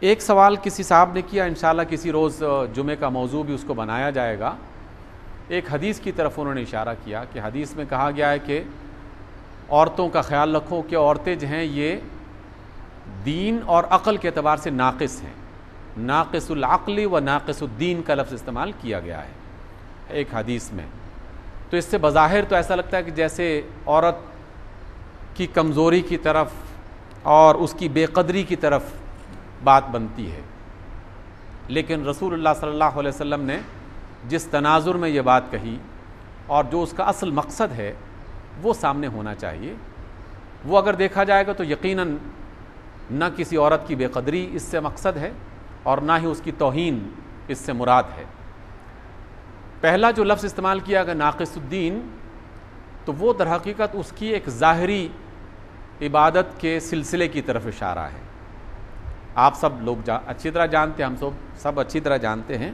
ایک سوال کسی صاحب نے کیا، انشاءاللہ کسی روز جمعے کا موضوع بھی اس کو بنایا جائے گا۔ ایک حدیث کی طرف انہوں نے اشارہ کیا کہ حدیث میں کہا گیا ہے کہ عورتوں کا خیال رکھو کہ عورتیں جو ہیں یہ دین اور عقل کے اعتبار سے ناقص ہیں، ناقص العقل و ناقص الدین کا لفظ استعمال کیا گیا ہے ایک حدیث میں۔ تو اس سے بظاہر تو ایسا لگتا ہے کہ جیسے عورت کی کمزوری کی طرف اور اس کی بے قدری کی طرف بات بنتی ہے، لیکن رسول اللہ صلی اللہ علیہ وسلم نے جس تناظر میں یہ بات کہی اور جو اس کا اصل مقصد ہے وہ سامنے ہونا چاہیے۔ وہ اگر دیکھا جائے گا تو یقیناً نہ کسی عورت کی بے قدری اس سے مقصد ہے اور نہ ہی اس کی توہین اس سے مراد ہے۔ پہلا جو لفظ استعمال کیا گیا ناقص الدین، تو وہ در حقیقت اس کی ایک ظاہری عبادت کے سلسلے کی طرف اشارہ ہے۔ آپ سب لوگ اچھی طرح جانتے ہیں، ہم سب اچھی طرح جانتے ہیں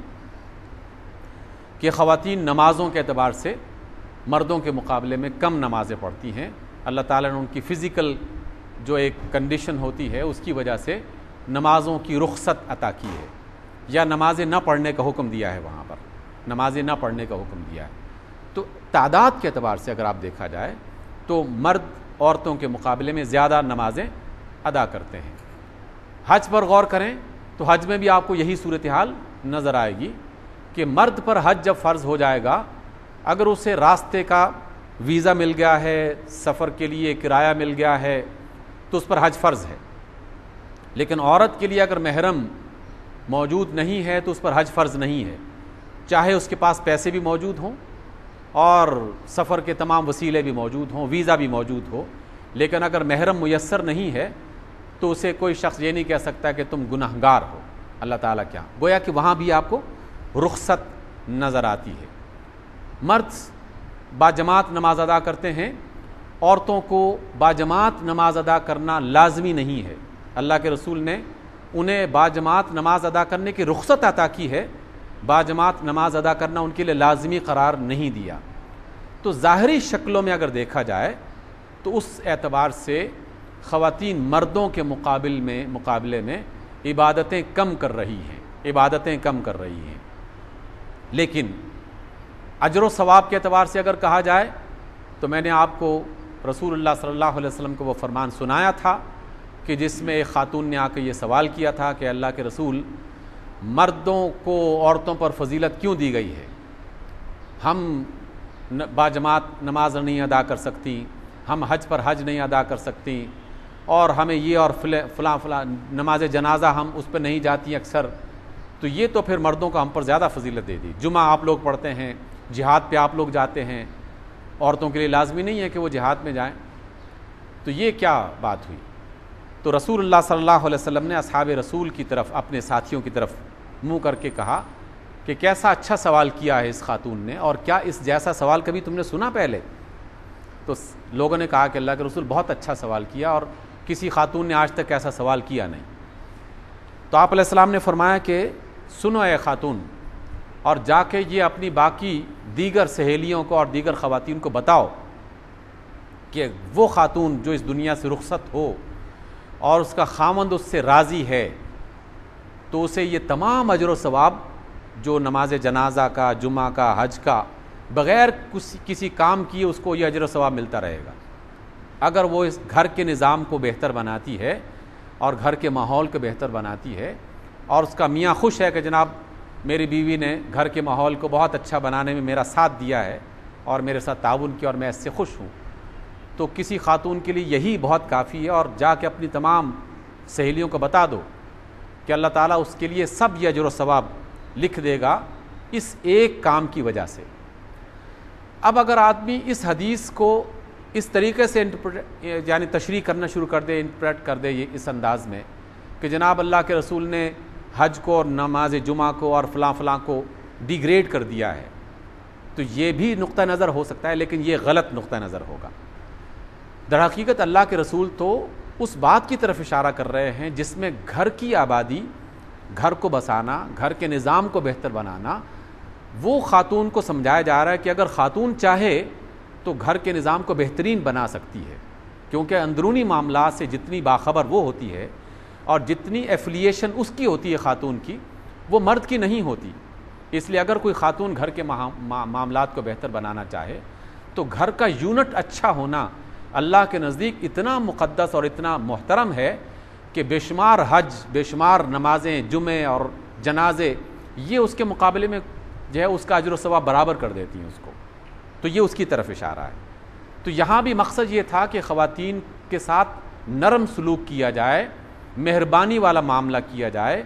کہ خواتین نمازوں کے اعتبار سے مردوں کے مقابلے میں کم نمازیں پڑھتی ہیں۔ اللہ تعالیٰ نے ان کی فزیکل جو ایک کنڈیشن ہوتی ہے اس کی وجہ سے نمازوں کی رخصت عطا کی ہے، یا نمازیں نہ پڑھنے کا حکم دیا ہے، وہاں پر نمازیں نہ پڑھنے کا حکم دیا ہے۔ تو تعداد کے اعتبار سے اگر آپ دیکھا جائے تو مرد عورتوں کے مقابلے میں زیادہ نمازیں ادا کرتے ہیں۔ حج پر غور کریں تو حج میں بھی آپ کو یہی صورتحال نظر آئے گی کہ مرد پر حج جب فرض ہو جائے گا، اگر اسے راستے کا ویزا مل گیا ہے، سفر کے لیے کرایہ مل گیا ہے، تو اس پر حج فرض ہے۔ لیکن عورت کے لیے اگر محرم موجود نہیں ہے تو اس پر حج فرض نہیں ہے، چاہے اس کے پاس پیسے بھی موجود ہوں اور سفر کے تمام وسیلے بھی موجود ہوں، ویزا بھی موجود ہو، لیکن اگر محرم میسر نہیں ہے تو اسے کوئی شخص یہ نہیں کہہ سکتا کہ تم گنہگار ہو اللہ تعالیٰ کیا، گویا کہ وہاں بھی آپ کو رخصت نظر آتی ہے۔ مرد باجماعت نماز ادا کرتے ہیں، عورتوں کو باجماعت نماز ادا کرنا لازمی نہیں ہے۔ اللہ کے رسول نے انہیں باجماعت نماز ادا کرنے کی رخصت عطا کی ہے، باجماعت نماز ادا کرنا ان کے لیے لازمی قرار نہیں دیا۔ تو ظاہری شکلوں میں اگر دیکھا جائے تو اس اعتبار سے خواتین مردوں کے مقابلے میں عبادتیں کم کر رہی ہیں، لیکن اجر و ثواب کے اعتبار سے اگر کہا جائے تو میں نے آپ کو رسول اللہ صلی اللہ علیہ وسلم کو وہ فرمان سنایا تھا کہ جس میں ایک خاتون نے آ کے یہ سوال کیا تھا کہ اللہ کے رسول، مردوں کو عورتوں پر فضیلت کیوں دی گئی ہے؟ ہم باجماعت نماز نہیں ادا کر سکتی، ہم حج پر حج نہیں ادا کر سکتی، اور ہمیں یہ اور فلاں نماز جنازہ ہم اس پہ نہیں جاتی اکثر، تو یہ تو پھر مردوں کو ہم پر زیادہ فضیلت دے دی۔ جمعہ آپ لوگ پڑھتے ہیں، جہاد پہ آپ لوگ جاتے ہیں، عورتوں کے لیے لازمی نہیں ہے کہ وہ جہاد میں جائیں، تو یہ کیا بات ہوئی؟ تو رسول اللہ صلی اللہ علیہ وسلم نے اصحاب رسول کی طرف، اپنے ساتھیوں کی طرف منہ کر کے کہا کہ کیسا اچھا سوال کیا ہے اس خاتون نے، اور کیا اس جیسا سوال کبھی تم نے سنا پہلے؟ تو لوگوں نے کہا کہ اللہ کے رسول بہت اچھا سوال کیا، اور کسی خاتون نے آج تک ایسا سوال کیا نہیں۔ تو آپ علیہ السلام نے فرمایا کہ سنو اے خاتون، اور جا کے یہ اپنی باقی دیگر سہیلیوں کو اور دیگر خواتین کو بتاؤ کہ وہ خاتون جو اس دنیا سے رخصت ہو اور اس کا خاوند اس سے راضی ہے، تو اسے یہ تمام اجر و ثواب جو نماز جنازہ کا، جمعہ کا، حج کا، بغیر کسی کام کیے اس کو یہ اجر و ثواب ملتا رہے گا۔ اگر وہ اس گھر کے نظام کو بہتر بناتی ہے اور گھر کے ماحول کو بہتر بناتی ہے، اور اس کا میاں خوش ہے کہ جناب میری بیوی نے گھر کے ماحول کو بہت اچھا بنانے میں میرا ساتھ دیا ہے اور میرے ساتھ تعاون کیا اور میں اس سے خوش ہوں، تو کسی خاتون کے لیے یہی بہت کافی ہے، اور جا کے اپنی تمام سہیلیوں کو بتا دو کہ اللہ تعالیٰ اس کے لیے سب یہ اجر و ثواب لکھ دے گا اس ایک کام کی وجہ سے۔ اب اگر آدمی اس حدیث کو اس طریقے سے یعنی تشریح کرنا شروع کر دے، انٹرپریٹ کر دے یہ اس انداز میں کہ جناب اللہ کے رسول نے حج کو اور نماز جمعہ کو اور فلاں فلاں کو ڈیگریڈ کر دیا ہے، تو یہ بھی نقطہ نظر ہو سکتا ہے، لیکن یہ غلط نقطہ نظر ہوگا۔ در حقیقت اللہ کے رسول تو اس بات کی طرف اشارہ کر رہے ہیں جس میں گھر کی آبادی، گھر کو بسانا، گھر کے نظام کو بہتر بنانا، وہ خاتون کو سمجھایا جا رہا ہے کہ اگر خاتون چاہے تو گھر کے نظام کو بہترین بنا سکتی ہے، کیونکہ اندرونی معاملات سے جتنی باخبر وہ ہوتی ہے اور جتنی ایفیلیشن اس کی ہوتی ہے خاتون کی وہ مرد کی نہیں ہوتی. اس لیے اگر کوئی خاتون گھر کے معاملات کو بہتر بنانا چاہے تو گھر کا یونٹ اچھا ہونا اللہ کے نزدیک اتنا مقدس اور اتنا محترم ہے کہ بے شمار حج، بے شمار نمازیں، جمعے اور جنازے یہ اس کے مقابلے میں جو ہے اس کا اجر و ثواب برابر کر دیتی ہیں اس کو. تو یہ اس کی طرف اشارہ ہے. تو یہاں بھی مقصد یہ تھا کہ خواتین کے ساتھ نرم سلوک کیا جائے، مہربانی والا معاملہ کیا جائے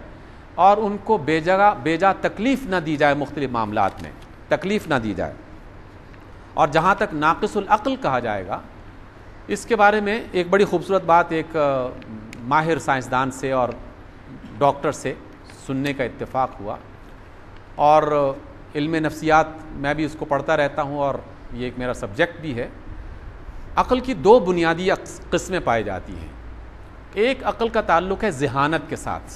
اور ان کو بے جا تکلیف نہ دی جائے، مختلف معاملات میں تکلیف نہ دی جائے. اور جہاں تک ناقص العقل کہا جائے گا، اس کے بارے میں ایک بڑی خوبصورت بات ایک ماہر سائنسدان سے اور ڈاکٹر سے سننے کا اتفاق ہوا. اور علم نفسیات میں بھی اس کو پڑھتا رہتا ہوں اور یہ ایک میرا سبجیکٹ بھی ہے. عقل کی دو بنیادی قسمیں پائی جاتی ہیں. ایک عقل کا تعلق ہے ذہانت کے ساتھ.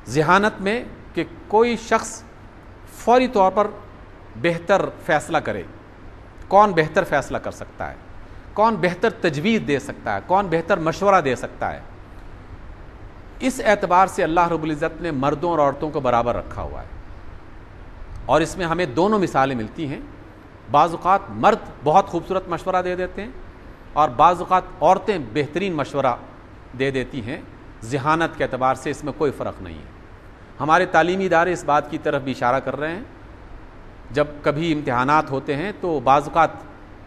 ذہانت میں کہ کوئی شخص فوری طور پر بہتر فیصلہ کرے. کون بہتر فیصلہ کر سکتا ہے، کون بہتر تجویز دے سکتا ہے، کون بہتر مشورہ دے سکتا ہے. اس اعتبار سے اللہ رب العزت نے مردوں اور عورتوں کو برابر رکھا ہوا ہے. اور اس میں ہمیں دونوں مثالیں ملتی ہیں. بعض اوقات مرد بہت خوبصورت مشورہ دے دیتے ہیں اور بعض اوقات عورتیں بہترین مشورہ دے دیتی ہیں. ذہانت کے اعتبار سے اس میں کوئی فرق نہیں ہے. ہمارے تعلیمی ادارے اس بات کی طرف بھی اشارہ کر رہے ہیں. جب کبھی امتحانات ہوتے ہیں تو بعض اوقات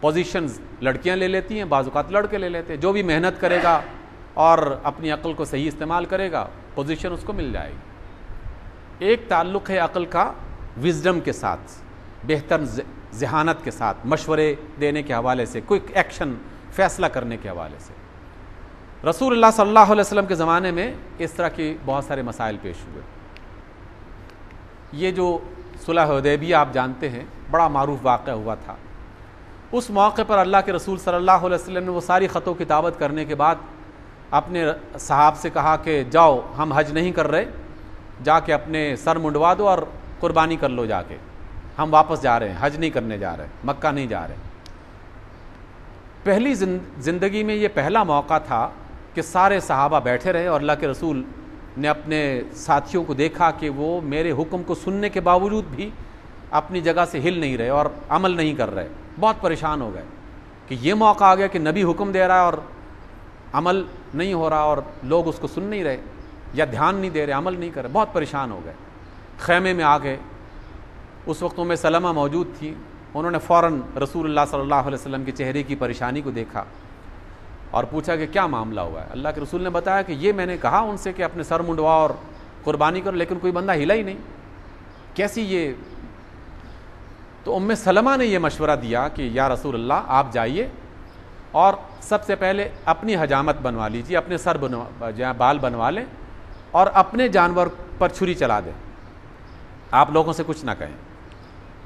پوزیشنز لڑکیاں لے لیتی ہیں، بعض اوقات لڑکے لے لیتے ہیں. جو بھی محنت کرے گا اور اپنی عقل کو صحیح استعمال کرے گا پوزیشن اس کو مل جائے گی. ایک تعلق ہے عقل کا وزڈم کے ساتھ، بہتر ذہانت کے ساتھ، مشورے دینے کے حوالے سے، کوئک ایکشن فیصلہ کرنے کے حوالے سے. رسول اللہ صلی اللہ علیہ وسلم کے زمانے میں اس طرح کے بہت سارے مسائل پیش ہوئے. یہ جو صلح حدیبیہ آپ جانتے ہیں، بڑا معروف واقعہ ہوا تھا. اس موقع پر اللہ کے رسول صلی اللہ علیہ وسلم نے وہ ساری خط و کتابت کرنے کے بعد اپنے صحاب سے کہا کہ جاؤ، ہم حج نہیں کر رہے، جا کے اپنے سر منڈوا دو اور قربانی کر لو. جا کے ہم واپس جا رہے ہیں، حج نہیں کرنے جا رہے، مکہ نہیں جا رہے. پہلی زندگی میں یہ پہلا موقع تھا کہ سارے صحابہ بیٹھے رہے اور اللہ کے رسول نے اپنے ساتھیوں کو دیکھا کہ وہ میرے حکم کو سننے کے باوجود بھی اپنی جگہ سے ہل نہیں رہے اور عمل نہیں کر رہے. بہت پریشان ہو گئے کہ یہ موقع آ گیا کہ نبی حکم دے رہا ہے اور عمل نہیں ہو رہا اور لوگ اس کو سن نہیں رہے یا دھیان نہیں دے رہے، عمل نہیں کر رہے. بہت پریشان ہو گئے. خیمے میں آ گئے. اس وقت ام سلمہ موجود تھی. انہوں نے فوراً رسول اللہ صلی اللہ علیہ وسلم کے چہرے کی پریشانی کو دیکھا اور پوچھا کہ کیا معاملہ ہوا ہے. اللہ کے رسول نے بتایا کہ یہ میں نے کہا ان سے کہ اپنے سر منڈوا اور قربانی کرو، لیکن کوئی بندہ ہلا ہی نہیں. کیسی یہ؟ تو ام سلمہ نے یہ مشورہ دیا کہ یا رسول اللہ آپ جائیے اور سب سے پہلے اپنی حجامت بنوا لیجیے، اپنے سر بال بنوا لیں اور اپنے جانور پر چھری چلا دیں، آپ لوگوں سے کچھ نہ کہیں.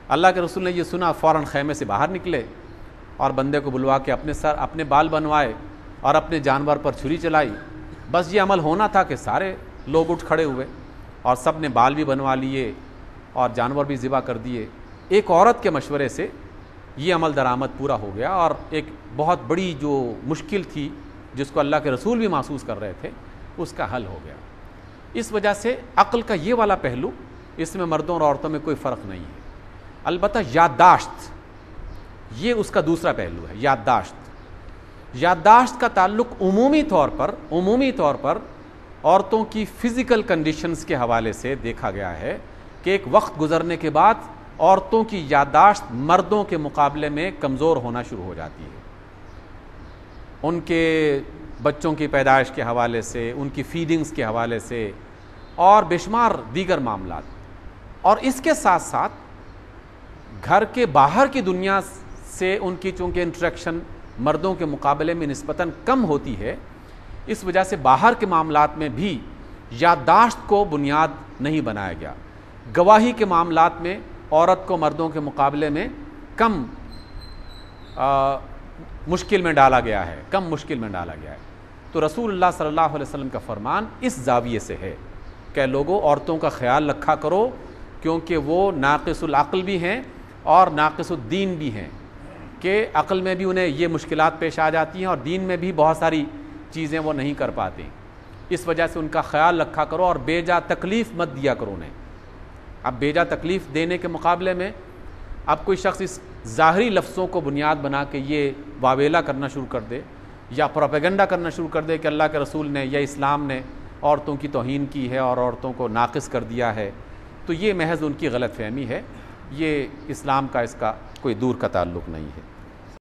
اللہ کے رسول نے یہ سنا، فوراً خیمے سے باہر نکلے اور بندے کو بلوا کے اپنے بال بنوائے اور اپنے جانور پر چھری چلائی. بس یہ عمل ہونا تھا کہ سارے لوگ اٹھ کھڑے ہوئے اور سب نے بال بھی بنوا لیے اور جانور بھی ذبح کر دیے. ایک عورت کے مشورے سے یہ عمل درآمد پورا ہو گیا اور ایک بہت بڑی جو مشکل تھی جس کو اللہ کے رسول بھی محسوس کر رہے تھے اس کا حل ہو گیا. اس وجہ سے عقل کا یہ والا پہلو، اس میں مردوں اور عورتوں میں کوئی فرق نہیں ہے. البتہ یادداشت یہ اس کا دوسرا پہلو ہے. یادداشت کا تعلق عمومی طور پر عورتوں کی فزیکل کنڈیشنز کے حوالے سے دیکھا گیا ہے کہ ایک وقت گزرنے کے بعد عورتوں کی یادداشت مردوں کے مقابلے میں کمزور ہونا شروع ہو جاتی ہے. ان کے بچوں کی پیدائش کے حوالے سے، ان کی فیڈنگز کے حوالے سے اور بے شمار دیگر معاملات. اور اس کے ساتھ ساتھ گھر کے باہر کی دنیا سے ان کی چونکہ انٹریکشن مردوں کے مقابلے میں نسبتاً کم ہوتی ہے، اس وجہ سے باہر کے معاملات میں بھی یادداشت کو بنیاد نہیں بنایا گیا. گواہی کے معاملات میں عورت کو مردوں کے مقابلے میں کم مشکل میں ڈالا گیا ہے. تو رسول اللہ صلی اللہ علیہ وسلم کا فرمان اس زاویے سے ہے کہ لوگوں عورتوں کا خیال رکھا کرو، کیونکہ وہ ناقص العقل بھی ہیں اور ناقص الدین بھی ہیں، کہ عقل میں بھی انہیں یہ مشکلات پیش آ جاتی ہیں اور دین میں بھی بہت ساری چیزیں وہ نہیں کر پاتے. اس وجہ سے ان کا خیال رکھا کرو اور بے جا تکلیف مت دیا کرو انہیں۔ اب بے جا تکلیف دینے کے مقابلے میں اب کوئی شخص اس ظاہری لفظوں کو بنیاد بنا کے یہ واویلا کرنا شروع کر دے یا پروپیگنڈا کرنا شروع کر دے کہ اللہ کے رسول نے یا اسلام نے عورتوں کی توہین کی ہے اور عورتوں کو ناقص کر دیا ہے، تو یہ محض ان کی غلط فہمی ہے، یہ اسلام کا اس کا کوئی دور کا تعلق نہیں ہے۔